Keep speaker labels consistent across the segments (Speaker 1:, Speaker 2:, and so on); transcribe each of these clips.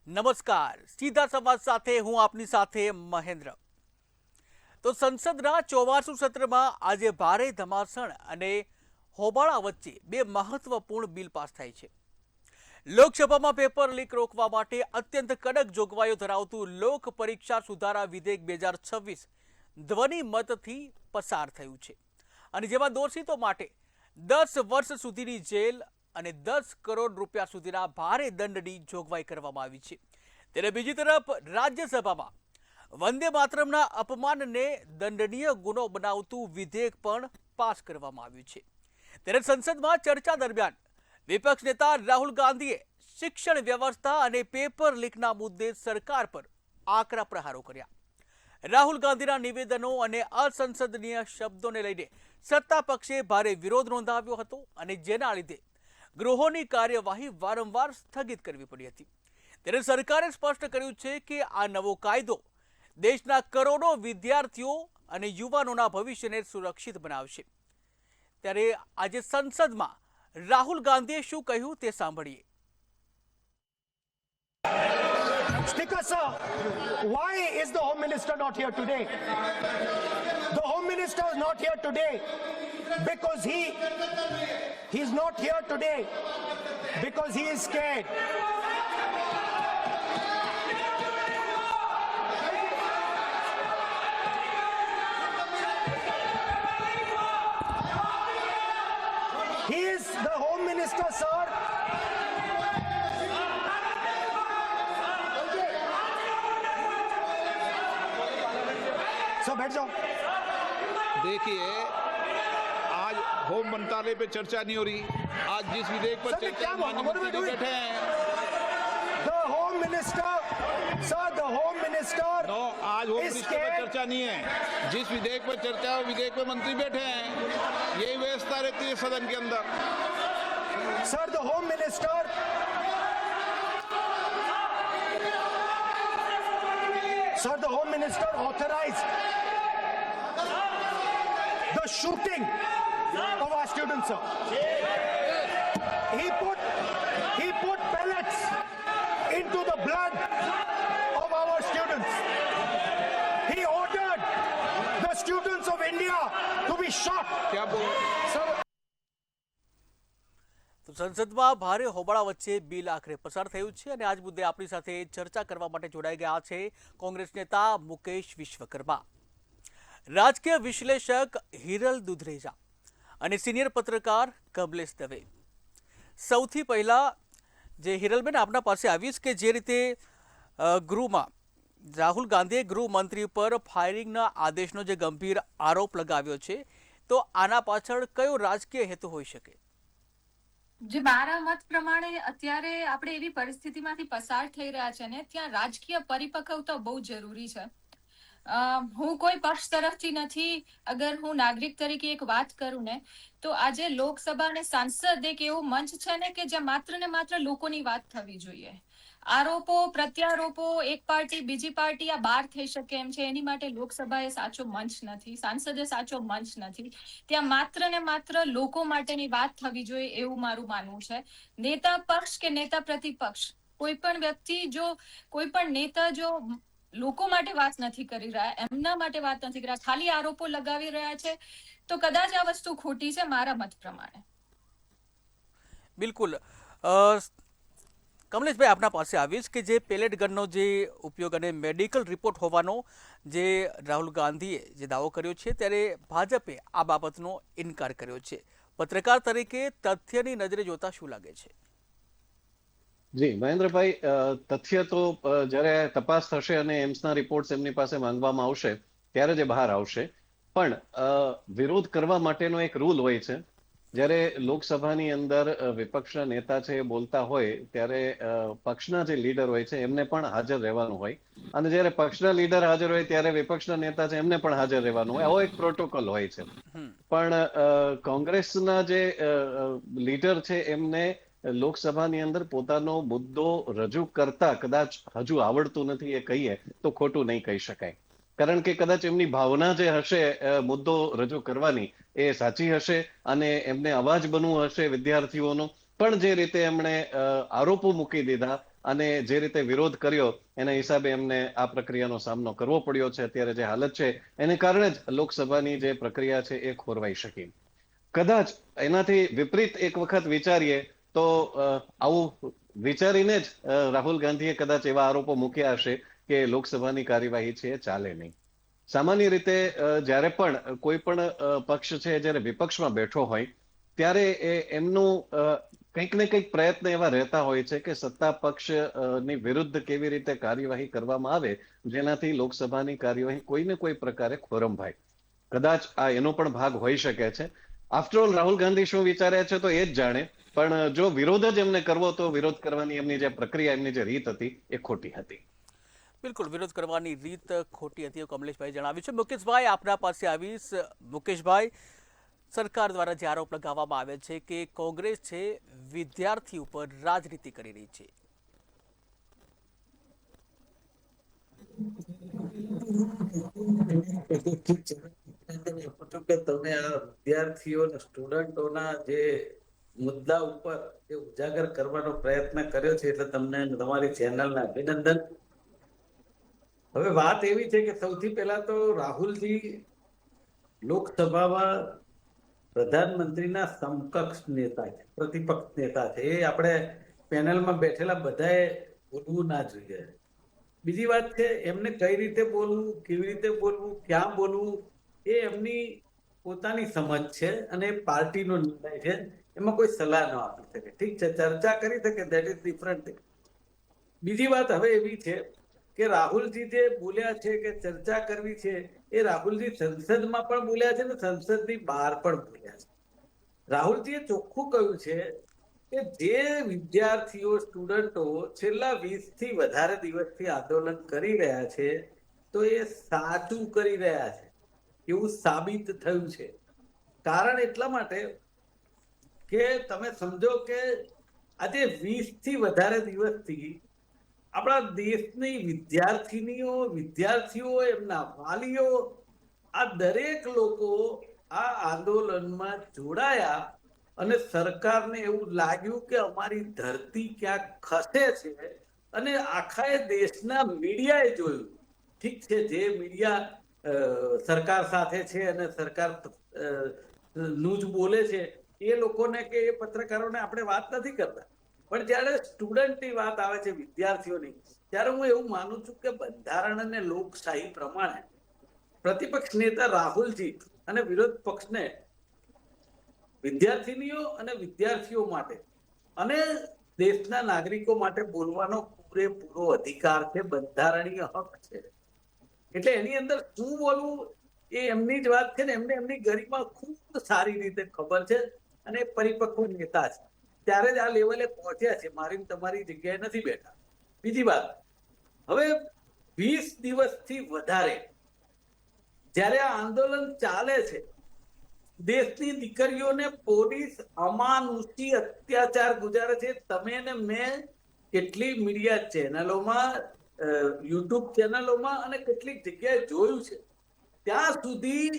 Speaker 1: નમસ્કાર, સીધા સંવાદ સાથે હું આપની સાથે મહેન્દ્ર. તો સંસદના 84 સત્રમાં આજે ભારે ધમાસણ અને હોબાળા વચ્ચે બે મહત્વપૂર્ણ બિલ પાસ થાય છે. લોકસભામાં પેપર લીક રોકવા માટે અત્યંત કડક જોગવાઈઓ ધરાવતું લોક પરીક્ષા સુધારા વિધેયક 2026 ધ્વનિ મતથી પસાર થયું છે અને જેમાં દોષિતો માટે 10 વર્ષ સુધીની જેલ અને 10 કરોડ રૂપિયા સુધીના ભારે દંડની જોગવાઈ કરવામાં આવી છે. ત્યારે બીજી તરફ રાજ્યસભામાં વંદે માતરમના અપમાનને દંડનીય ગુનો બનાવતું વિધેયક પણ પાસ કરવામાં આવ્યું છે. ત્યારે સંસદમાં ચર્ચા દરમિયાન વિપક્ષ નેતા રાહુલ ગાંધીએ શિક્ષણ વ્યવસ્થા અને પેપર લીકના મુદ્દે સરકાર પર આકરા પ્રહારો કર્યા. રાહુલ ગાંધીના નિવેદનો અને અસંસદનીય શબ્દોને લઈને સત્તા પક્ષે ભારે વિરોધ નોંધાવ્યો હતો અને જેના લીધે ગૃહોની કાર્યવાહી વારંવાર સ્થગિત કરવી પડી હતી. ત્યારે સરકારે સ્પષ્ટ કર્યું છે કે આ નવો કાયદો દેશના કરોડો વિદ્યાર્થીઓ અને યુવાનોના ભવિષ્યને સુરક્ષિત બનાવશે. ત્યારે આજે સંસદમાં રાહુલ ગાંધીએ શું કહ્યું તે સાંભળીએ.
Speaker 2: Speaker sir, why is the Home Minister not here today? The Home Minister is not here today because he's not here today because he is scared. He is the Home Minister, sir. Sir बैठ जाओ.
Speaker 3: देखिए, आज home मंत्रालय पे चर्चा नहीं हो रही. आज जिस विधेयक पर
Speaker 2: सर,
Speaker 3: चर्चा
Speaker 2: क्या
Speaker 3: माननीय
Speaker 2: what are we
Speaker 3: मंत्री जी
Speaker 2: doing?
Speaker 3: बैठे हैं.
Speaker 2: The Home Minister, sir, the Home Minister
Speaker 3: no, आज होम
Speaker 2: is
Speaker 3: मिनिस्टर पर
Speaker 2: scared.
Speaker 3: चर्चा नहीं है. जिस विधेयक पर चर्चा है विधेयक पे मंत्री बैठे हैं. यही व्यवस्था रहती है सदन के अंदर.
Speaker 2: Sir, the Home Minister. Sir, the Home Minister authorized the shooting of our students, sir. He put pellets into the blood of our students. He ordered the students of India to be shot.
Speaker 3: क्या बोल
Speaker 2: Sir,
Speaker 1: તો સંસદમાં ભારે હોબાળા વચ્ચે bill આખરે પસાર થયું છે અને આજ મુદ્દે આપણી સાથે ચર્ચા કરવા માટે જોડાઈ ગયા છે કોંગ્રેસ નેતા મુકેશ વિશ્વકર્મા, રાજકીય વિશ્લેષક હિરલ દુધરેજા અને સિનિયર પત્રકાર કમલેશ દવે. સૌથી પહેલા જે હિરલબેન આપના પાસે આવીશ કે જે રીતે ગૃહમાં રાહુલ ગાંધીએ ગૃહમંત્રી પર ફાયરિંગના આદેશનો જે ગંભીર આરોપ લગાવ્યો છે, તો આના પાછળ કયો રાજકીય હેતુ હોઈ શકે?
Speaker 4: જે મારા મત પ્રમાણે અત્યારે આપણે એવી પરિસ્થિતિમાંથી પસાર થઈ રહ્યા છે ને ત્યાં રાજકીય પરિપક્વતા બહુ જરૂરી છે. હું કોઈ પક્ષ તરફથી નથી. અગર હું નાગરિક તરીકે એક વાત કરું ને તો આજે લોકસભા અને સાંસદ એક એવું મંચ છે ને કે જ્યાં માત્ર ને માત્ર લોકોની વાત થવી જોઈએ. આરોપો પ્રત્યારોપો એક પાર્ટી બીજી પાર્ટી આ બહાર થઈ શકે એમ છે, એની માટે લોકસભા એ સાચો મંચ નથી, સાંસદ એ સાચો મંચ નથી. ત્યાં માત્ર ને માત્ર લોકો માટેની વાત થવી જોઈએ એવું મારું માનવું છે. નેતા પક્ષ કે નેતા પ્રતિપક્ષ કોઈ પણ વ્યક્તિ જો કોઈ પણ નેતા જો લોકો માટે વાત નથી કરી રહ્યા, એમના માટે વાત નથી કરી રહ્યા, ખાલી આરોપો લગાવી રહ્યા છે, તો કદાચ આ વસ્તુ ખોટી છે મારા મત પ્રમાણે.
Speaker 1: બિલકુલ. કમલેશભાઈ આપના પાસે આવીશ કે જે પેલેટ ગનનો જે ઉપયોગ અને મેડિકલ રિપોર્ટ હોવાનો જે રાહુલ ગાંધીએ જે દાવો કર્યો છે, ત્યારે ભાજપે આ બાબતનો ઇનકાર કર્યો છે. પત્રકાર તરીકે તથ્યની નજરે જોતા શું લાગે છે?
Speaker 5: જી મહેન્દ્રભાઈ, તથ્ય તો જ્યારે તપાસ થશે અને એમ્સના રિપોર્ટ્સ એમની પાસે માંગવામાં આવશે ત્યારે જ બહાર આવશે. પણ વિરોધ કરવા માટેનો એક રૂલ હોય છે. જ્યારે લોકસભાની અંદર વિપક્ષના નેતા છે એ બોલતા હોય ત્યારે પક્ષના જે લીડર હોય છે એમને પણ હાજર રહેવાનું હોય, અને જ્યારે પક્ષના લીડર હાજર હોય ત્યારે વિપક્ષના નેતા છે એમને પણ હાજર રહેવાનું હોય. આવો એક પ્રોટોકોલ હોય છે. પણ કોંગ્રેસના જે લીડર છે એમને લોકસભાની અંદર પોતાનો મુદ્દો રજૂ કરતા કદાચ હજુ આવડતું નથી એ કહીએ તો ખોટું નહીં કહી શકાય. કારણ કે કદાચ એમની ભાવના જે હશે મુદ્દો રજૂ કરવાની એ સાચી હશે અને એમને અવાજ બનવું હશે વિદ્યાર્થીઓનો, પણ જે રીતે એમણે આરોપો મૂકી દીધા અને જે રીતે વિરોધ કર્યો એના હિસાબે એમને આ પ્રક્રિયાનો સામનો કરવો પડ્યો છે. અત્યારે જે હાલત છે એને કારણે જ લોકસભાની જે પ્રક્રિયા છે એ ખોરવાઈ શકી. કદાચ એનાથી વિપરીત એક વખત વિચારીએ તો આવું વિચારીને જ રાહુલ ગાંધીએ કદાચ એવા આરોપો મૂક્યા હશે કે લોકસભાની કાર્યવાહી છે એ ચાલે નહીં. સામાન્ય રીતે જ્યારે પણ કોઈ પણ પક્ષ છે જ્યારે વિપક્ષમાં બેઠો હોય ત્યારે એમનું કંઈક ને કંઈક પ્રયત્ન એવા રહેતા હોય છે કે સત્તા પક્ષની વિરુદ્ધ કેવી રીતે કાર્યવાહી કરવામાં આવે જેનાથી લોકસભાની કાર્યવાહી કોઈને કોઈ પ્રકારે ખોરંભાય. કદાચ આ એનો પણ ભાગ હોઈ શકે છે. આફ્ટરઓલ રાહુલ ગાંધી શું વિચાર્યા છે તો એ જ જાણે, પણ જો વિરોધ જ એમને કરવો તો વિરોધ કરવાની એમની જે પ્રક્રિયા, એમની જે રીત હતી એ ખોટી હતી.
Speaker 1: બિલકુલ, વિરોધ કરવાની રીત ખોટી હતી એવું કમલેશભાઈ જણાવ્યું છે. મુકેશભાઈ, આપના પાસે આવીશ. મુકેશભાઈ, સરકાર દ્વારા જે આરોપ લગાવવામાં આવે છે કે કોંગ્રેસ છે વિદ્યાર્થી ઉપર રાજનીતિ કરી રહી છે,
Speaker 6: તમે આ વિદ્યાર્થીઓ સ્ટુડન્ટોના જે મુદ્દા ઉપર જે ઉજાગર કરવાનો પ્રયત્ન કર્યો છે એટલે તમને તમારી ચેનલના અભિનંદન. હવે વાત એવી છે કે સૌથી પહેલા તો રાહુલજી લોકસભામાં પ્રધાનમંત્રીના સમકક્ષ નેતા છે, પ્રતિપક્ષ નેતા છે. એ આપણે પેનલમાં બેઠેલા બધાએ બોલવું ના જોઈએ. બીજી વાત છે એમને કઈ રીતે બોલવું, કેવી રીતે બોલવું, ક્યાં બોલવું એ એમની પોતાની સમજ છે અને પાર્ટીનો નિર્ણય છે. એમાં કોઈ સલાહ ન આપી શકે. ઠીક છે, ચર્ચા કરી શકે, ધેટ ઇઝ ડિફરન્ટ થિંગ. બીજી વાત હવે એવી છે કે રાહુલજી જે બોલ્યા છે કે ચર્ચા કરવી છે, એ રાહુલજી સંસદમાં પણ બોલ્યા છે ને સંસદની બહાર પણ બોલ્યા છે. રાહુલજીએ ચોખ્ખું કહ્યું છે કે જે વિદ્યાર્થીઓ, સ્ટુડન્ટો છેલ્લા 20 થી વધારે દિવસથી આંદોલન કરી રહ્યા છે તો એ સાચું કરી રહ્યા છે એવું સાબિત થયું છે. કારણ એટલા માટે કે તમે સમજો કે આજે 20 થી વધારે દિવસથી આપણા દેશની વિદ્યાર્થીનીઓ, વિદ્યાર્થીઓ, એમના વાલીઓ, આ દરેક લોકો આ આંદોલનમાં જોડાયા અને સરકારને એવું લાગ્યું કે અમારી ધરતી ક્યાંક ખસે છે અને આખા દેશના મીડિયાએ જોયું. ઠીક છે, જે મીડિયા સરકાર સાથે છે અને સરકાર નું જ બોલે છે એ લોકોને કે એ પત્રકારોને આપણે વાત નથી કરતા, પણ જ્યારે સ્ટુડન્ટની વાત આવે છે, વિદ્યાર્થીઓની, ત્યારે હું એવું માનું છું કે બંધારણ અને લોકશાહી પ્રમાણે પ્રતિપક્ષ નેતા રાહુલજી અને વિરોધ પક્ષને વિદ્યાર્થીનીઓ અને વિદ્યાર્થીઓ માટે અને દેશના નાગરિકો માટે બોલવાનો પૂરેપૂરો અધિકાર છે, બંધારણીય હક છે. એટલે એની અંદર શું બોલવું એ એમની જ વાત છે ને એમને એમની ગરિમા ખૂબ સારી રીતે ખબર છે અને પરિપક્વ નેતા છે. ત્યારે જ આ લેવલે પહોંચ્યા છે. મારી તમારી જગ્યાએ નથી બેઠા. બીજી વાત, હવે 20 દિવસથી વધારે જ્યારે આ આંદોલન ચાલે છે, દેશની દીકરીઓને પોલીસ અમાનુષી અત્યાચાર ગુજારે છે. તમે ને મેં કેટલી મીડિયા ચેનલોમાં, યુટ્યુબ ચેનલોમાં અને કેટલીક જગ્યાએ જોયું છે. ત્યાં સુધી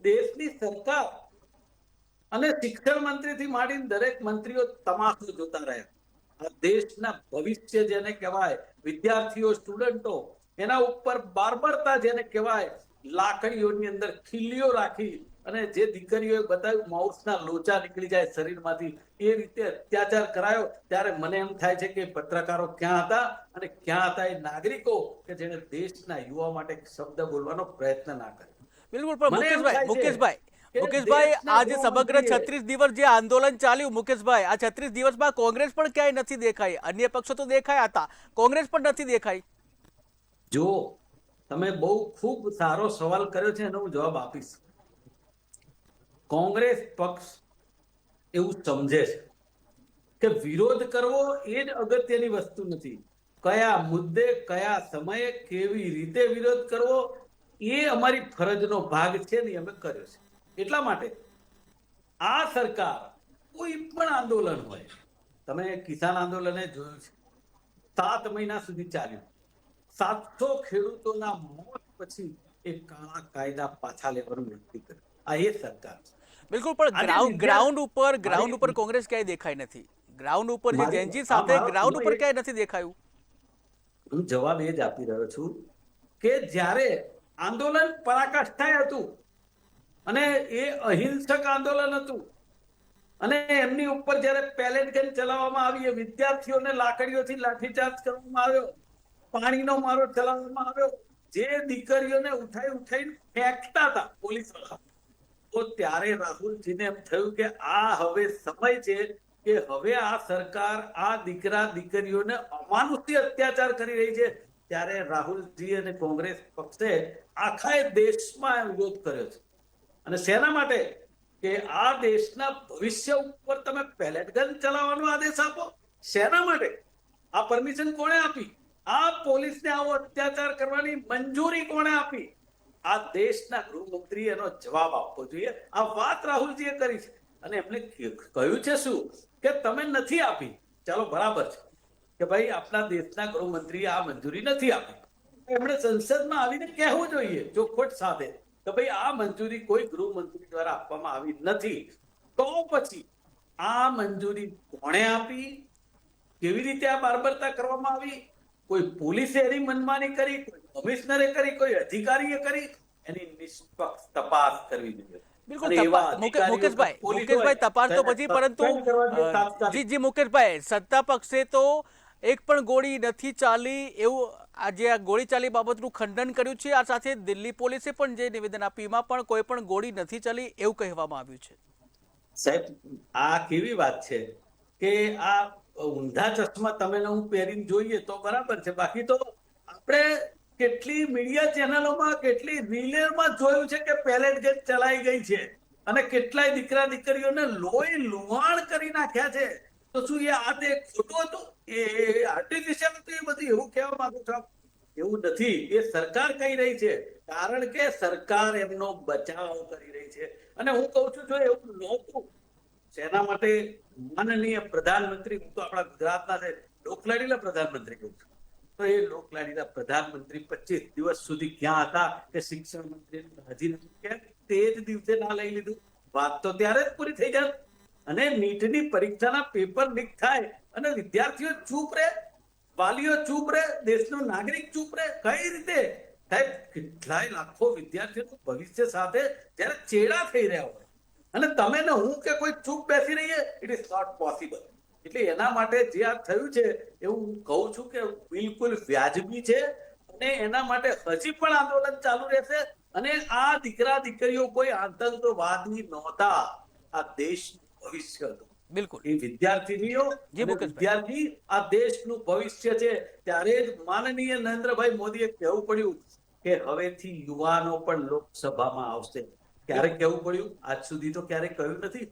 Speaker 6: દેશની સરકાર અને શિક્ષણ મંત્રીથી માંડીને દરેક મંત્રીઓ તમાકુ જોતા રહ્યા. આ દેશના ભવિષ્ય જેને કહેવાય, વિદ્યાર્થીઓ, સ્ટુડન્ટો, એના ઉપર બારબરતા જેને કહેવાય, લાકડીઓની અંદર ખીલીઓ રાખી અને જે દીકરીઓએ બતાવ્યું માઉસના લોચા નીકળી જાય શરીરમાંથી એ રીતે અત્યાચાર કરાયો. ત્યારે મને એમ થાય છે કે પત્રકારો ક્યાં હતા અને ક્યાં હતા એ નાગરિકો કે જેને દેશના યુવા માટે શબ્દ બોલવાનો પ્રયત્ન ના કર્યો.
Speaker 1: બિલકુલ, પણ મુકેશભાઈ, આજે સમગ્ર 36 દિવસ જે આંદોલન ચાલ્યું, મુકેશભાઈ, આ 36 દિવસમાં કોંગ્રેસ પણ ક્યાંય નથી દેખાઈ. અન્ય પક્ષો તો દેખાયા હતા, કોંગ્રેસ પણ નથી દેખાઈ.
Speaker 6: જો તમે બહુ ખૂબ સારો સવાલ કર્યો છે, એનો હું જવાબ આપીશ. કોંગ્રેસ પક્ષ એવું સમજે છે કે વિરોધ કરવો એ જ અગત્યની વસ્તુ નથી. કયા મુદ્દે, કયા સમયે, કેવી રીતે વિરોધ કરવો એ અમારી ફરજનો ભાગ છે ને અમે કર્યો છે. એટલા માટે આ સરકાર કોઈ પણ આંદોલન હોય, તમે કિસાન આંદોલને જોયું છે, 7 મહિના સુધી ચાલ્યું. 700 ખેડૂતોના મોત પછી એ કાળા કાયદા પાછા લેવાનું નક્કી કર્યું. આ એ સરકાર છે.
Speaker 1: બિલકુલ, પણ ગ્રાઉન્ડ ઉપર કોંગ્રેસ ક્યાંય દેખાઈ નથી. ગ્રાઉન્ડ ઉપર જે
Speaker 6: મારી-
Speaker 1: જેનજી
Speaker 6: આ
Speaker 1: સાથે
Speaker 6: મારો-
Speaker 1: ગ્રાઉન્ડ
Speaker 6: હું
Speaker 1: ઉપર
Speaker 6: એક-
Speaker 1: ક્યાંય નથી દેખાયું.
Speaker 6: હું જવાબ એ જ આપી રહ્યો છું કે જ્યારે આંદોલન પરાકાષ્ઠાએ હતું અને એ અહિંસક આંદોલન હતું અને એમની ઉપર જ્યારે પેલેટ ગન ચલાવવામાં આવી, એ વિદ્યાર્થીઓને લાકડીઓથી લાઠીચાર્જ કરવામાં આવ્યો, પાણીનો મારો ચલાવવામાં આવ્યો, જે દીકરીઓને ઉઠાઈને ફેંકતા હતા પોલીસ વાળા, તો ત્યારે રાહુલજીને એમ થયું કે આ હવે સમય છે કે હવે આ સરકાર આ દીકરા દીકરીઓને અમાનુષી અત્યાચાર કરી રહી છે. ત્યારે રાહુલજી અને કોંગ્રેસ પક્ષે આખા દેશમાં વિરોધ કર્યો છે. અને શેના માટે? કે આ દેશના ભવિષ્ય ઉપર તમે પેલેટ ગન ચલાવવાનો આદેશ આપો. શેના માટે? આ પરમિશન કોણે આપી? આ પોલીસને આવો અત્યાચાર કરવાની મંજૂરી કોણે આપી? આ દેશના ગૃહમંત્રી એનો જવાબ આપવો જોઈએ. આ વાત રાહુલજીએ કરી છે અને એમને કહ્યું છે શું કે તમે નથી આપી. ચાલો બરાબર છે કે ભાઈ આપણા દેશના ગૃહમંત્રીએ આ મંજૂરી નથી આપી. એમણે સંસદમાં આવીને કહેવું જોઈએ ચોખવટ સાથે કે ભાઈ આ મંજૂરી કોઈ ગૃહમંત્રી દ્વારા આપવામાં આવી નથી. તો પછી આ મંજૂરી કોણે આપી? કેવી રીતે આ બારબરતા કરવામાં આવી? કોઈ પોલીસે એની મનમાની કરી, કોઈ કમિશનરે કરી, કોઈ અધિકારીએ કરી? એની નિષ્પક્ષ તપાસ કરવી જોઈએ.
Speaker 1: બિલકુલ
Speaker 6: અને એવા અધિકારીઓ
Speaker 1: મુકેશભાઈ તપાસ તો પછી, પરંતુ
Speaker 6: સસ્પેન્ડ કરવા જોઈએ તાત્કાલિક.
Speaker 1: જી મુકેશભાઈ, સત્તા પક્ષે તો એક પણ ગોળી નથી ચાલી એવું આજે આ ગોળી ચાલી બાબતનું ખંડન કર્યું છે. આ સાથે દિલ્હી પોલીસે પણ જે નિવેદન આપ્યું એમાં પણ કોઈ પણ ગોળી નથી ચાલી એવું કહેવામાં આવ્યું છે.
Speaker 6: સાહેબ, આ કેવી વાત છે કે આ ઊંધા ચશ્મા તમે ને હું પહેરીને જોઈએ તો બરાબર છે, બાકી તો આપણે કેટલી મીડિયા ચેનલોમાં, કેટલી રીલેમાં જોયું છે કે પેલેટ ગન ચલાઈ ગઈ છે અને કેટલાય દીકરા દીકરીઓને લોહી લુહાણ કરી નાખ્યા છે. તો શું એ આ તે ખોટું હતું? એ આર્ટિફિશિયલ હતું? એ બધું એવું કહેવા માંગુ છો? એવું નથી. એ સરકાર કહી રહી છે, કારણ કે સરકાર એમનો બચાવ કરી રહી છે. અને હું કહું છું જો એવું નહોતું, શેના માટે માનનીય પ્રધાનમંત્રી, હું તો આપણા ગુજરાતના છે, લોકલાડીલા પ્રધાનમંત્રી કહું છું, તો એ લોકલાડીલા પ્રધાનમંત્રી 25 દિવસ સુધી ક્યાં હતા કે શિક્ષણ મંત્રી હજી નથી? કેમ તે જ દિવસે ના લઈ લીધું? વાત તો ત્યારે જ પૂરી થઈ જાય. અને નીટની પરીક્ષાના પેપર લીક થાય અને વિદ્યાર્થીઓ ચૂપ રહે, વાલીઓ ચૂપ રહે, દેશનો નાગરિક ચૂપ રહે? કઈ રીતે? સાહેબ, કેટલાય લાખો વિદ્યાર્થીઓનું ભવિષ્ય સાથે જ્યારે ચેડા થઈ રહ્યા હોય અને તમે ને હું કે કોઈ ચૂપ બેસી રહીએ, ઇટ ઇઝ નોટ પોસિબલ. એટલે એના માટે જે આ થયું છે એવું હું કહું છું કે બિલકુલ વ્યાજબી છે અને એના માટે હજી પણ આંદોલન ચાલુ રહેશે. અને આ દીકરા દીકરીઓ કોઈ આતંકવાદી નહોતા, આ દેશનું ભવિષ્ય હતું.
Speaker 1: બિલકુલ.
Speaker 6: એ વિદ્યાર્થીનીઓ અને વિદ્યાર્થી આ દેશનું ભવિષ્ય છે. ત્યારે જ માનનીય નરેન્દ્રભાઈ મોદીએ કહેવું પડ્યું કે હવેથી યુવાનો પણ લોકસભામાં આવશે. ક્યારે કહેવું પડ્યું? આજ સુધી તો ક્યારે કહ્યું નથી.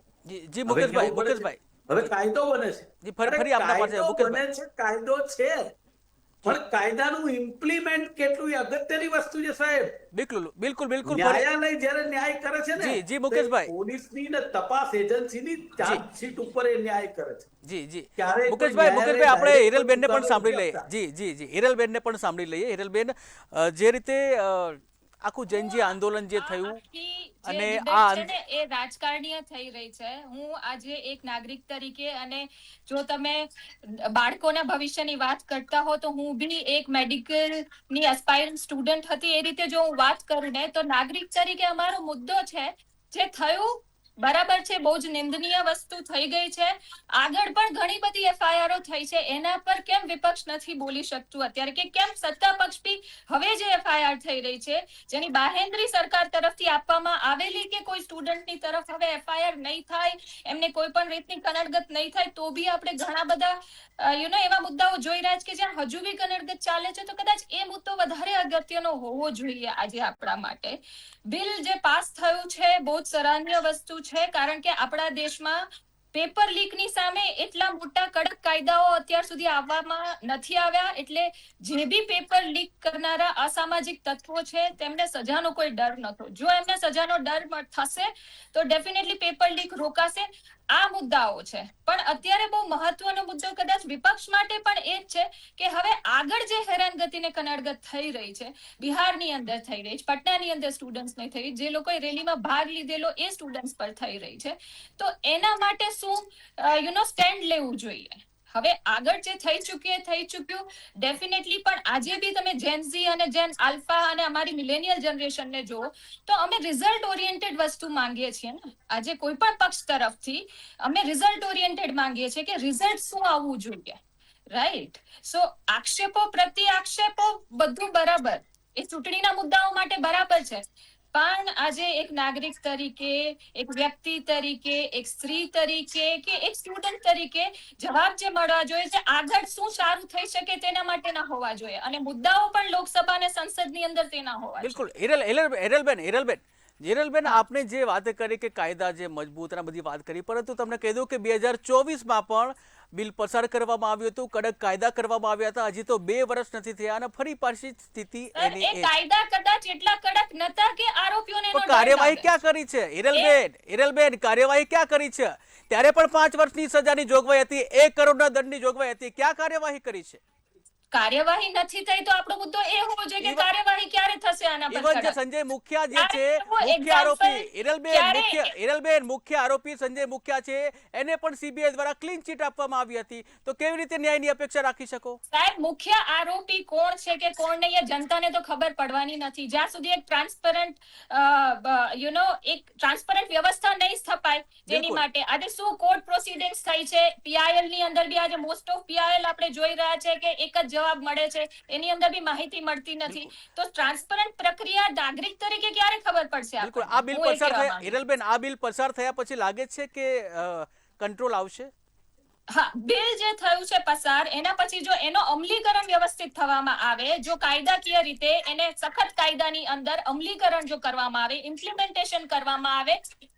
Speaker 1: જી મુકેશભાઈ,
Speaker 6: હવે કાયદો બને છે.
Speaker 1: જી ફરી આપના પાસે
Speaker 6: કાયદો
Speaker 1: મુકેશભાઈ.
Speaker 6: બને છે, કાયદો છે, પણ કાયદાનું ઇમ્પ્લિમેન્ટ કેટલું એ અગત્યની વસ્તુ છે સાહેબ.
Speaker 1: બિલકુલ
Speaker 6: ન્યાયાલય જ્યારે ન્યાય કરે છે ને,
Speaker 1: જી મુકેશભાઈ,
Speaker 6: પોલીસની ને તપાસ એજન્સીની ચાર્જશીટ ઉપર એ ન્યાય કરે છે.
Speaker 1: જી
Speaker 6: ક્યારેય
Speaker 1: મુકેશભાઈ આપણે હિરલબેનને પણ
Speaker 6: ચુકાદો
Speaker 1: સાંભળી
Speaker 6: નથી
Speaker 1: લઈએ.
Speaker 6: આપતા.
Speaker 1: જી હિરલબેનને પણ સાંભળી લઈએ. હિરલબેન, જે રીતે આખું જનજી આંદોલન જે થયું અને આ
Speaker 4: એ રાજકારણીય થઈ રહી છે. હું આજે એક નાગરિક તરીકે, અને જો તમે બાળકોના ભવિષ્યની વાત કરતા હો તો હું બી એક મેડિકલ ની એસ્પાયરન્ટ સ્ટુડન્ટ હતી. એ રીતે જો હું વાત કરું ને તો નાગરિક તરીકે અમારો મુદ્દો છે જે થયું બરાબર છે, બહુ જ નિંદનીય વસ્તુ થઈ ગઈ છે. આગળ પણ ઘણી બધી એફઆઈઆરો થઈ છે, એના પર કેમ વિપક્ષ નથી બોલી શકતું અત્યારે? કે કેમ સત્તા પક્ષ બી હવે જે એફઆઈઆર થઈ રહી છે જેની બાહેંધરી સરકાર તરફથી આપવામાં આવેલી કે કોઈ સ્ટુડન્ટની તરફ હવે એફઆઈઆર નહીં થાય, એમને કોઈ પણ રીતની કનડગત નહીં થાય, તો બી આપણે ઘણા બધા એવા મુદ્દાઓ જોઈ રહ્યા છે કે જ્યાં હજુ બી કનડગત ચાલે છે. તો કદાચ એ મુદ્દો વધારે અગત્યનો હોવો જોઈએ આજે આપણા માટે. બિલ જે પાસ થયું છે બહુ જ સરાહનીય વસ્તુ છે, કારણ કે આપણા દેશમાં પેપર લીકની સામે એટલા મોટા કડક કાયદાઓ અત્યાર સુધી આવવામાં નથી આવ્યા. એટલે જે બી પેપર લીક કરનારા અસામાજિક તત્વો છે તેમને સજાનો કોઈ ડર નતો. જો એમને સજાનો ડર થશે તો ડેફિનેટલી પેપર લીક રોકાશે. આ મુદ્દાઓ છે. પણ અત્યારે બહુ મહત્વનો મુદ્દો કદાચ વિપક્ષ માટે પણ એ જ છે કે હવે આગળ જે હેરાનગતિને કનડગત થઈ રહી છે, બિહારની અંદર થઈ રહી છે, પટનાની અંદર સ્ટુડન્ટ્સને થઈ રહી, જે લોકોએ રેલીમાં ભાગ લીધેલો એ સ્ટુડન્ટ્સ પર થઈ રહી છે, તો એના માટે શું સ્ટેન્ડ લેવું જોઈએ. હવે આગળ જે થઈ ચૂક્યું ડેફિનેટલી, પણ આજે બી તમે જેન ઝી અને જેન આલ્ફા અને અમારી મિલેનિયલ જનરેશનને જુઓ તો અમે રિઝલ્ટ ઓરિએન્ટેડ વસ્તુ માંગીએ છીએ ને. આજે કોઈ પણ પક્ષ તરફથી અમે રિઝલ્ટ ઓરિએન્ટેડ માંગીએ છીએ કે રિઝલ્ટ શું આવવું જોઈએ, રાઈટ? સો આક્ષેપો પ્રતિ આક્ષેપો બધું બરાબર, એ ચૂંટણીના મુદ્દાઓ માટે બરાબર છે, પણ આજે એક નાગરિક તરીકે, એક વ્યક્તિ તરીકે, એક સ્ત્રી તરીકે કે એક સ્ટુડન્ટ તરીકે જવાબ જે મળવા જોઈએ છે આગળ શું સારું થઈ શકે તેના માટેના હોવા જોઈએ, અને મુદ્દાઓ પણ લોકસભા અને સંસદની અંદર તેના હોવા જોઈએ.
Speaker 1: બિલકુલ. હિરલબેન, આપને જે વાત કરી કે કાયદા જે મજબૂત અને બધી વાત કરી, પરંતુ તમને કહી દઉં કે 2024માં પણ બિલ પસાર કરવામાં આવ્યું હતું, કડક કાયદા કરવામાં આવ્યા હતા, હજી તો 2 વર્ષ નથી થયા અને ફરી પાછી સ્થિતિ એની
Speaker 4: એ કાયદા કદાચ એટલા કડક નતા કે આરોપીઓને એનો
Speaker 1: કાર્યવાહી ક્યાં કરી છે? હિરલબેન, કાર્યવાહી ક્યાં કરી છે? ત્યારે પણ 5 વર્ષની સજાની જોગવાઈ હતી, 1 કરોડના દંડની જોગવાઈ હતી, ક્યાં કાર્યવાહી કરી છે?
Speaker 4: કાર્યવાહી નથી થઈ તો આપણો મુદ્દો એ હોવો જોઈએ કે કાર્યવાહી ક્યારે થશે આના પર.
Speaker 1: ઇવન જે સંજય મુખિયા જે છે મુખ્ય આરોપી, હિરલબેન મુખ્ય આરોપી સંજય મુખિયા છે, એને પણ સીબીઆઈ દ્વારા ક્લીન ચીટ આપવામાં આવી હતી, તો કેવી રીતે ન્યાયની અપેક્ષા રાખી શકો?
Speaker 4: સાહેબ, મુખ્ય આરોપી કોણ છે કે કોણ નહીં એ જનતાને તો ખબર પડવાની નથી જ્યાં સુધી એક ટ્રાન્સપરન્ટ વ્યવસ્થા નહીં સ્થપાય તેની માટે. આજે શું કોર્ટ પ્રોસિડિંગ્સ થઈ છે, પીઆઈએલ ની અંદર બી આજે મોસ્ટ ઓફ પીઆઈએલ આપણે જોઈ રહ્યા છે કે એક જ જવાબ મળે છે, એની અંદર બી માહિતી મળતી નથી. તો ટ્રાન્સપરન્ટ પ્રક્રિયા નાગરિક તરીકે ક્યારે ખબર પડશે?
Speaker 1: બિલકુલ. આ બિલ પસાર થયા, હિરલબેન, આ બિલ પસાર થયા પછી લાગે છે કે કંટ્રોલ આવશે?
Speaker 4: હા, બિલ જે થયું છે પસાર, એના પછી જો એનો અમલીકરણ વ્યવસ્થિત થવામાં આવે, જો કાયદાકીય રીતે એને સખત કાયદાની અંદર અમલીકરણ જો કરવામાં આવે, ઇમ્પ્લિમેન્ટેશન કરવામાં આવે,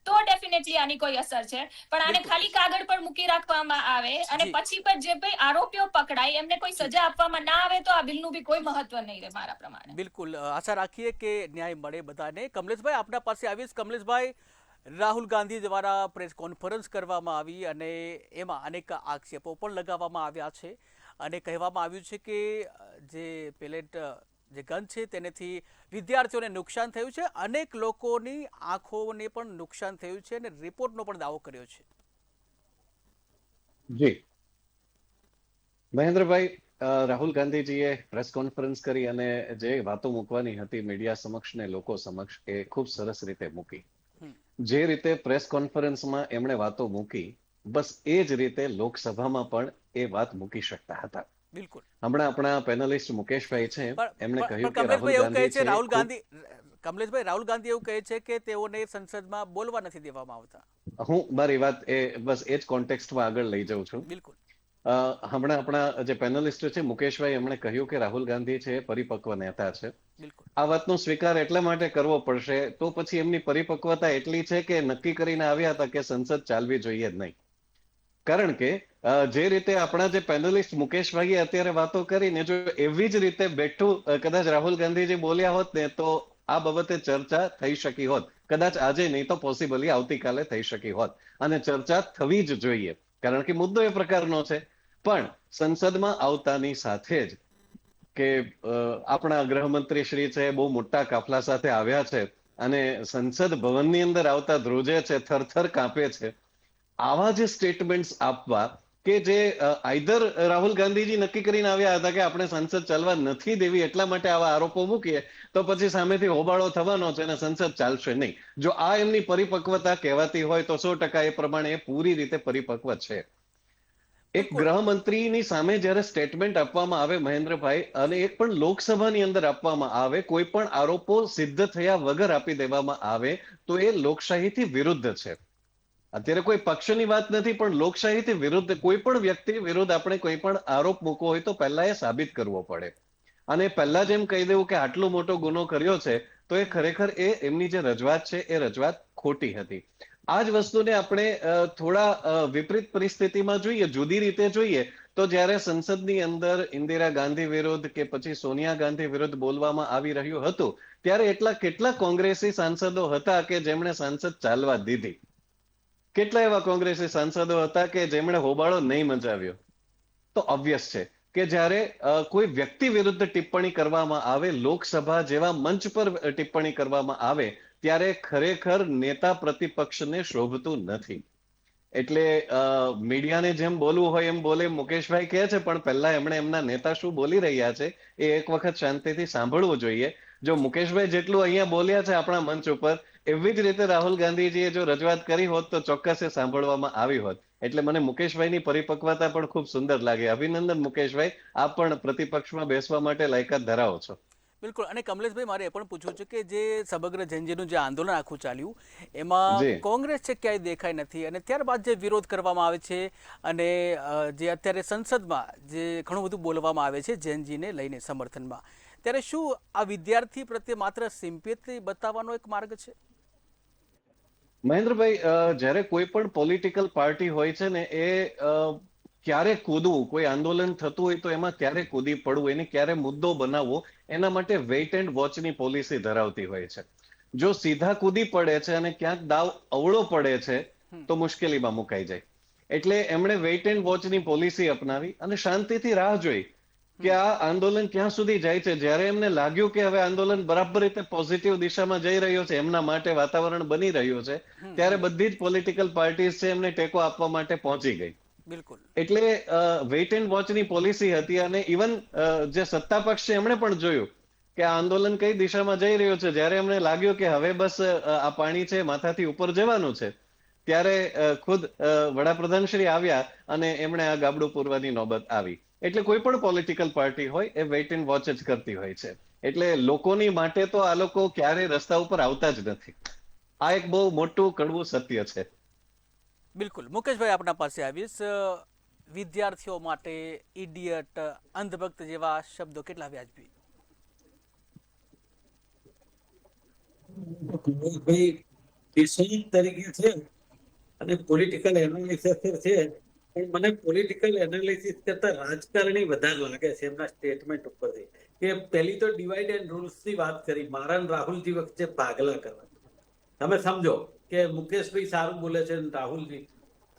Speaker 4: તો ડેફિનેટલી આની કોઈ અસર છે. પણ આને ખાલી કાગળ પર મૂકી રાખવામાં આવે અને પછી પર જે ભાઈ આરોપીઓ પકડાય એમને કોઈ સજા આપવામાં ના આવે, તો આ બિલનું બી કોઈ મહત્વ નહીં રહે મારા પ્રમાણે.
Speaker 1: બિલકુલ. આશા રાખીએ કે ન્યાય મળે બધાને. કમલેશભાઈ, આપના પાસે આવીશ. કમલેશભાઈ, રાહુલ ગાંધી દ્વારા પ્રેસ કોન્ફરન્સ કરવામાં આવી અને એમાં અનેક આક્ષેપો પણ લગાવવામાં આવ્યા છે અને કહેવામાં આવ્યું છે કે જે પેલેટ જે ગન છે તેનાથી વિદ્યાર્થીઓને નુકસાન થયું છે, અનેક લોકોની આંખોને પણ નુકસાન થયું છે અને રિપોર્ટનો પણ દાવો કર્યો છે.
Speaker 5: જી મહેન્દ્રભાઈ, રાહુલ ગાંધીજીએ પ્રેસ કોન્ફરન્સ કરી અને જે વાતો મૂકવાની હતી મીડિયા સમક્ષ ને લોકો સમક્ષ, એ ખૂબ સરસ રીતે મૂકી. જે રીતે પ્રેસ કોન્ફરન્સમાં એમણે વાતો મૂકી, બસ એ જ રીતે લોકસભામાં પણ એ વાત મૂકી શકતા હતા.
Speaker 1: બિલકુલ.
Speaker 5: હમણાં આપણા પેનલિસ્ટ મુકેશભાઈ છે, એમણે કહ્યું કે
Speaker 1: કમલેશભાઈ, રાહુલ ગાંધી એવું કહે છે કે તેઓને સંસદમાં બોલવા નથી દેવામાં આવતા.
Speaker 5: હું મારી વાત બસ એ જ કોન્ટેક્સ્ટમાં આગળ લઈ જાઉં છું.
Speaker 1: બિલકુલ.
Speaker 5: હમણાં આપણા જે પેનલિસ્ટ છે મુકેશભાઈ, એમણે કહ્યું કે રાહુલ ગાંધી છે પરિપક્વ નેતા છે. આ વાતનો સ્વીકાર એટલા માટે કરવો પડશે, તો પછી એમની પરિપક્વતા એટલી છે કે નક્કી કરીને આવ્યા હતા કે સંસદ ચાલવી જોઈએ જ નહીં. કારણ કે જે રીતે આપણા જે પેનલિસ્ટ મુકેશભાઈએ અત્યારે વાતો કરીને જો એવી જ રીતે બેઠું કદાચ રાહુલ ગાંધીજી બોલ્યા હોત ને, તો આ બાબતે ચર્ચા થઈ શકી હોત. કદાચ આજે નહીં તો પોસિબલી આવતીકાલે થઈ શકી હોત અને ચર્ચા થવી જ જોઈએ, કારણ કે મુદ્દો એ પ્રકારનો છે. પણ સંસદમાં આવતાની સાથે જ કે આપણા ગૃહમંત્રી શ્રી છે બહુ મોટા કાફલા સાથે આવ્યા છે અને સંસદ ભવનની અંદર આવતા ધ્રુજે છે, થરથર કાંપે છે. આવા જે સ્ટેટમેન્ટ્સ આપવા કે જે આઈધર રાહુલ ગાંધીજી નક્કી કરીને આવ્યા હતા કે આપણે સંસદ ચાલવા નથી દેવી એટલા માટે આવા આરોપો મૂકીએ, તો પછી સામેથી હોબાળો થવાનો છે અને સંસદ ચાલશે નહીં. જો આ એમની પરિપક્વતા કહેવાતી હોય તો 100% એ પ્રમાણે એ પૂરી રીતે પરિપક્વ છે. એક ગૃહમંત્રીની સામે જ્યારે સ્ટેટમેન્ટ આપવામાં આવે મહેન્દ્રભાઈ, અને એક પણ લોકસભાની અંદર આપવામાં આવે, કોઈ પણ આરોપો સિદ્ધ થયા વગર આપી દેવામાં આવે, તો એ લોકશાહીથી વિરુદ્ધ છે. અત્યારે કોઈ પક્ષની વાત નથી, પણ લોકશાહીથી વિરુદ્ધ. કોઈ પણ વ્યક્તિ વિરુદ્ધ આપણે કોઈ પણ આરોપ મૂકવો હોય તો પહેલા એ સાબિત કરવો પડે, અને પહેલા જ એમ કહી દેવું કે આટલો મોટો ગુનો કર્યો છે, તો એ ખરેખર એમની જે રજૂઆત છે એ રજૂઆત ખોટી હતી. આ જ વસ્તુને આપણે થોડા વિપરીત પરિસ્થિતિમાં જોઈએ, જુદી રીતે જોઈએ, તો જ્યારે સંસદની અંદર ઇન્દિરા ગાંધી વિરુદ્ધ કે પછી સોનિયા ગાંધી વિરુદ્ધ બોલવામાં આવી રહ્યું હતું, ત્યારે કેટલા કોંગ્રેસી સાંસદો હતા કે જેમણે સંસદ ચાલવા દીધી. કેટલા એવા કોંગ્રેસી સાંસદો હતા કે જેમણે હોબાળો નહીં મચાવ્યો? તો ઓબ્વિયસ છે કે જ્યારે કોઈ વ્યક્તિ વિરુદ્ધ ટિપ્પણી કરવામાં આવે, લોકસભા જેવા મંચ પર ટિપ્પણી કરવામાં આવે, ત્યારે ખરેખર નેતા પ્રતિપક્ષને શોભતું નથી. એટલે મીડિયાને જેમ બોલવું હોય એમ બોલે મુકેશભાઈ કહે છે, પણ પહેલા એમણે એમના નેતા શું બોલી રહ્યા છે એ એક વખત શાંતિથી સાંભળવું જોઈએ. જો મુકેશભાઈ જેટલું અહીંયા બોલ્યા છે આપણા મંચ ઉપર, એવી જ રીતે રાહુલ ગાંધીજીએ જો રજૂઆત કરી હોત તો ચોક્કસ એ સાંભળવામાં આવી હોત. એટલે મને મુકેશભાઈની પરિપક્વતા પણ ખૂબ સુંદર લાગે. અભિનંદન મુકેશભાઈ, આપ પણ પ્રતિપક્ષમાં બેસવા માટે લાયકાત ધરાવો છો.
Speaker 1: બિલકુલ. અને કમલેશભાઈ, મારે એ પણ પૂછવું છે કે જે સમગ્ર જનજીનું જે આંદોલન આખું ચાલ્યું એમાં
Speaker 5: જી.
Speaker 1: કોંગ્રેસ છે ક્યાંય દેખાઈ નથી, અને ત્યારબાદ જે વિરોધ કરવામાં આવે છે અને જે અત્યારે સંસદમાં જે ઘણું બધું બોલવામાં આવે છે જનજીને લઈને સમર્થનમાં, ત્યારે શું આ વિદ્યાર્થી પ્રત્યે માત્ર સિમ્પેથી બતાવવાનો એક માર્ગ છે?
Speaker 5: મહેન્દ્રભાઈ, જ્યારે કોઈ પણ પોલિટિકલ પાર્ટી હોય છે ને એ ક્યારે કૂદવું, કોઈ આંદોલન થતું હોય તો એમાં ક્યારે કૂદી પડવું, એને ક્યારે મુદ્દો બનાવવો, એના માટે વેઇટ એન્ડ વોચની પોલિસી ધરાવતી હોય છે. જો સીધા કૂદી પડે છે અને ક્યાંક દાવ અવળો પડે છે તો મુશ્કેલીમાં મુકાઈ જાય. એટલે એમણે વેઇટ એન્ડ વોચની પોલિસી અપનાવી અને શાંતિથી રાહ જોઈ કે આ આંદોલન ક્યાં સુધી જાય છે. જ્યારે એમને લાગ્યું કે હવે આંદોલન બરાબર રીતે પોઝિટિવ દિશામાં જઈ રહ્યો છે, એમના માટે વાતાવરણ બની રહ્યું છે, ત્યારે બધી જ પોલિટિકલ પાર્ટીઝ છે એમને ટેકો આપવા માટે પહોંચી ગઈ.
Speaker 1: બિલકુલ.
Speaker 5: એટલે વેઇટ એન્ડ વોચની પોલિસી હતી. અને ઇવન જે સત્તા પક્ષ છે એમણે પણ જોયું કે આ આંદોલન કઈ દિશામાં જઈ રહ્યું છે. જ્યારે એમને લાગ્યું કે હવે બસ આ પાણી છે માથાથી ઉપર જવાનું છે, ત્યારે ખુદ વડાપ્રધાન શ્રી આવ્યા અને એમણે આ ગાબડું પૂરવાની નોબત આવી. એટલે કોઈ પણ પોલિટિકલ પાર્ટી હોય એ વેઇટ એન્ડ વોચ જ કરતી હોય છે. એટલે લોકોની માટે તો આ લોકો ક્યારેય રસ્તા ઉપર આવતા જ નથી. આ એક બહુ મોટું કડવું સત્ય છે.
Speaker 1: બિલકુલ. મુકેશભાઈ, આપના પાસે આવીશ. વિદ્યાર્થીઓ માટે ઇડિયટ, અંધભક્ત જેવા શબ્દો કેટલા વ્યાજબી?
Speaker 6: ભાઈ ડિસિઝન તરીકે છે અને પોલિટિકલ એનાલિસિસ છે, પણ મને પોલિટિકલ એનાલિસિસ કરતા રાજકારણી વધારે લાગે છે એમના સ્ટેટમેન્ટ ઉપરથી. કે પહેલી તો ડિવાઇડ એન્ડ રૂલ્સ ની વાત કરી, મારા અને રાહુલજી વચ્ચે ભાગલા કરવા. તમે સમજો કે મુકેશભાઈ સારું બોલે છે રાહુલજી,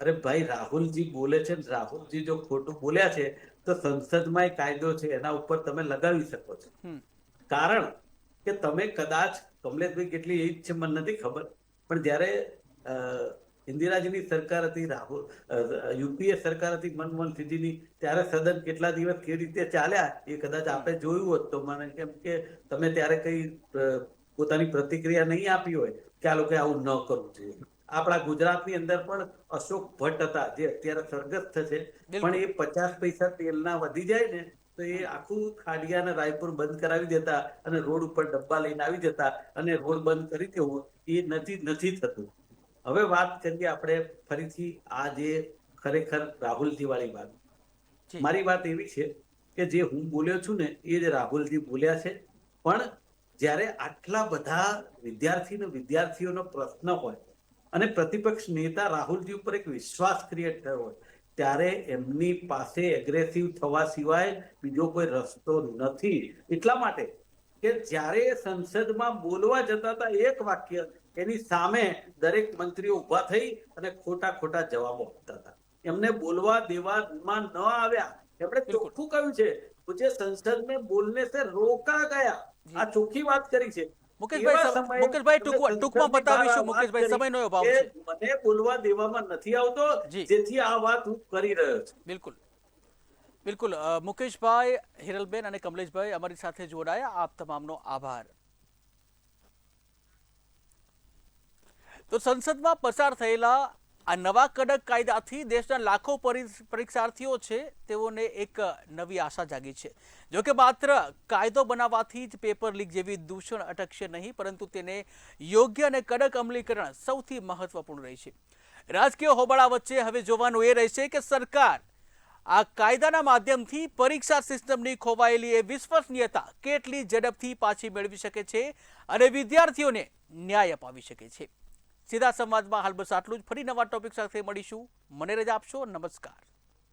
Speaker 6: અરે ભાઈ રાહુલજી બોલે છે, રાહુલજી જો ખોટું બોલ્યા છે તો સંસદમાં એ કાયદો છે એના ઉપર તમે લગાવી શકો છો. કારણ કે તમે કદાચ, કમલેશભાઈ કેટલી એજ છે મને નથી ખબર, પણ જ્યારે ઇન્દિરાજીની સરકાર હતી, યુપીએ સરકાર હતી મનમોહન સિંહજીની, ત્યારે સદન કેટલા દિવસ કેવી રીતે ચાલ્યા એ કદાચ આપણે જોયું હોત તો મને, કેમ કે તમે ત્યારે કઈ પોતાની પ્રતિક્રિયા નહીં આપી હોય કે આ લોકો આવું ન કરવું જોઈએ. આપણા ગુજરાતની અંદર પણ અશોક ભટ્ટ હતા જે અત્યારે સ્વર્ગસ્થ થશે, પણ એ 50 પૈસા તેલના વધી જાય ને તો એ આખું ખાડિયા અને રાયપુર બંધ કરાવી દેતા અને રોડ ઉપર ડબ્બા લઈને આવી જતા અને રોડ બંધ કરી દેવો. એ નથી થતું. હવે વાત કરીએ આપણે ફરીથી આ જે ખરેખર રાહુલજી વાળી વાત. મારી વાત એવી છે કે જે હું બોલ્યો છું ને એ જ રાહુલજી બોલ્યા છે. પણ જ્યારે આટલા બધા વિદ્યાર્થીઓનો પ્રશ્ન હોય અને પ્રતિપક્ષ નેતા રાહુલજી ઉપર એક વિશ્વાસ ક્રિએટ થયો હોય, ત્યારે એમની પાસે એગ્રેસિવ થવા સિવાય બીજો કોઈ રસ્તો નથી. એટલા માટે કે જ્યારે સંસદમાં બોલવા જતા હતા એક વાક્ય, એની સામે દરેક મંત્રીઓ ઉભા થઈ અને ખોટા જવાબો આપતા હતા. એમને બોલવા દેવામાં ન આવ્યા. એમણે ચોખ્ખું કહ્યું છે, મુझे संसद में बोलने से रोका गया. આ ચોખ્ખી વાત કરી છે.
Speaker 1: મુકેશભાઈ ટૂંકમાં બતાવીશું. મુકેશભાઈ, સમયનો અભાવ છે.
Speaker 6: મને બોલવા દેવામાં નથી આવતો, જેથી આ વાત હું કરી રહ્યો છું.
Speaker 1: બિલકુલ. મુકેશભાઈ, હિરલબેન અને કમલેશભાઈ અમારી સાથે જોડાયા. આપ તમામનો આભાર. તો સંસદમાં પસાર થયેલા આ નવા કડક કાયદાથી દેશના લાખો પરીક્ષાર્થીઓ છે તેઓને એક નવી આશા જાગી છે. જો કે માત્ર કાયદો બનાવવાથી જ પેપર લીક જેવી દૂષણ અટકશે નહીં, પરંતુ તેને યોગ્ય અને કડક અમલીકરણ સૌથી મહત્વપૂર્ણ રહેશે. રાજકીય હોબાળા વચ્ચે હવે જોવાનું એ રહેશે કે સરકાર આ કાયદાના માધ્યમથી પરીક્ષા સિસ્ટમની ખોવાયેલી એ વિશ્વસનીયતા કેટલી ઝડપથી પાછી મેળવી શકે છે અને વિદ્યાર્થીઓને ન્યાય અપાવી શકે છે. સીધા સંવાદમાં હાલ બસ આટલું જ. ફરી નવા ટોપિક સાથે મળીશું. મને રજા આપશો. નમસ્કાર.